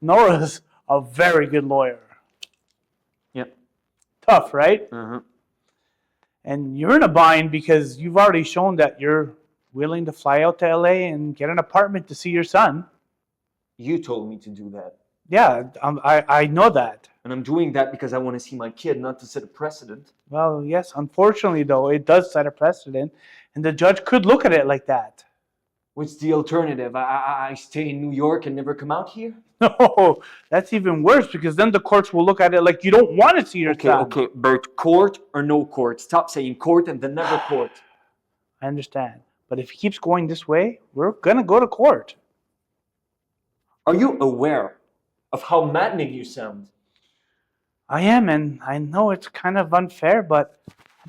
Noah's a very good lawyer. Yep. Tough, right? Uh-huh. And you're in a bind because you've already shown that you're willing to fly out to LA and get an apartment to see your son. You told me to do that. Yeah, I know that. And I'm doing that because I want to see my kid, not to set a precedent. Well, yes, unfortunately, though, it does set a precedent, and the judge could look at it like that. What's the alternative? I stay in New York and never come out here? No, that's even worse because then the courts will look at it like you don't want to see your son. Okay, Bert, court or no court? Stop saying court and then never court. I understand. But if he keeps going this way, we're going to go to court. Are you aware of how maddening you sound? I am, and I know it's kind of unfair, but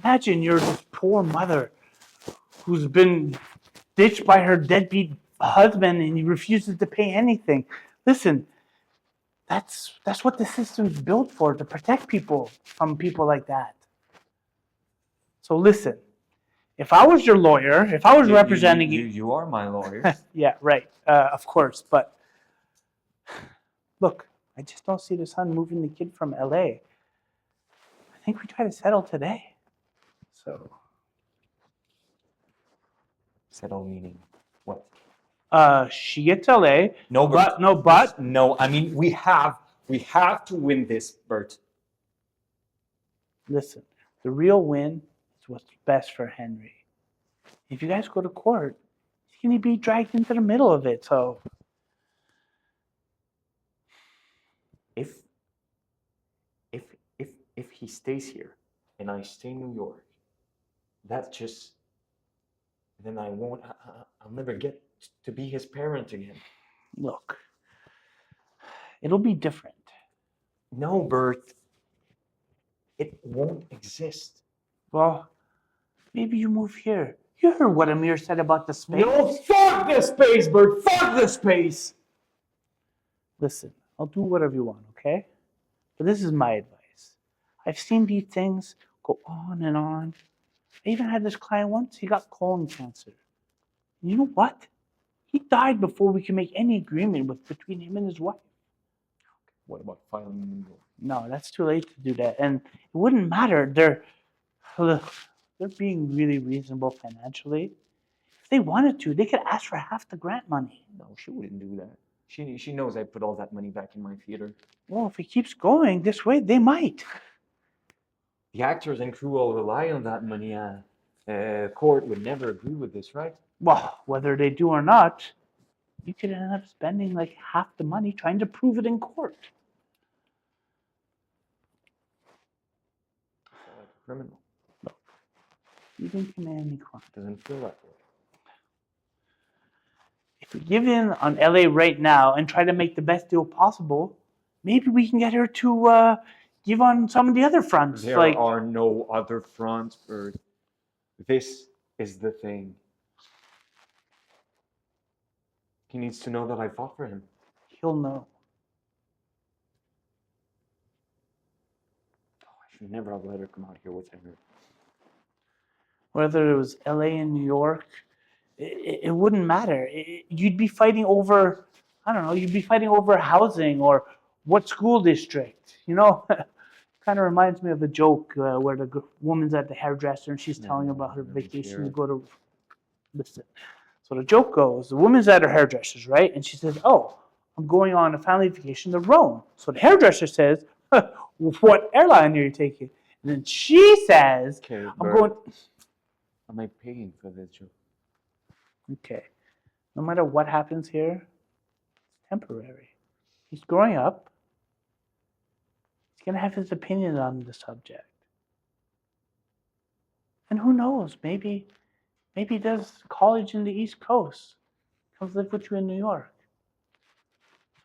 imagine you're this poor mother who's been ditched by her deadbeat husband and he refuses to pay anything. Listen, that's what the system's built for, to protect people from people like that. So listen, if I was your lawyer, if I was representing you... You are my lawyer. Yeah, right, of course, but look, I just don't see the son moving the kid from LA. I think we try to settle today. So... Settle meaning what? She gets LA. No, Bert. But no. I mean, we have to win this, Bert. Listen, the real win is what's best for Henry. If you guys go to court, he's gonna be dragged into the middle of it. So, if he stays here and I stay in New York, that's just. Then I'll never get to be his parent again. Look, it'll be different. No, Bert. It won't exist. Well, maybe you move here. You heard what Amir said about the space. No, fuck the space, Bert. Fuck the space. Listen, I'll do whatever you want, okay? But this is my advice. I've seen these things go on and on. I even had this client once, he got colon cancer. You know what? He died before we could make any agreement between him and his wife. What about filing in New York? No, that's too late to do that. And it wouldn't matter. They're being really reasonable financially. If they wanted to, they could ask for half the grant money. No, she wouldn't do that. She knows I put all that money back in my theater. Well, if it keeps going this way, they might. The actors and crew all rely on that money. Court would never agree with this, right? Well, whether they do or not, you could end up spending like half the money trying to prove it in court. I feel like a criminal. Look, you didn't commit any crime. Doesn't feel that way. If we give in on LA right now and try to make the best deal possible, maybe we can get her to give on some of the other fronts. There are no other fronts, Bert. This is the thing. He needs to know that I fought for him. He'll know. Oh, I should never have let her come out here with him. Whether it was LA and New York, it wouldn't matter. You'd be fighting over, I don't know, you'd be fighting over housing or what school district. You know, kind of reminds me of a joke where the woman's at the hairdresser and she's telling about her vacation to go to. Listen. So the joke goes, the woman's at her hairdresser's, right? And she says, oh, I'm going on a family vacation to Rome. So the hairdresser says, what airline are you taking? And then she says, okay, I'm going. Am I paying for this joke? Okay. No matter what happens here, it's temporary. He's growing up. He's going to have his opinion on the subject. And who knows, maybe he does college in the East Coast. Comes live with you in New York.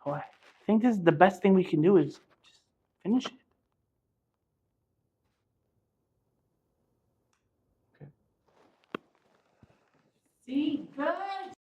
So I think this is the best thing we can do is just finish it.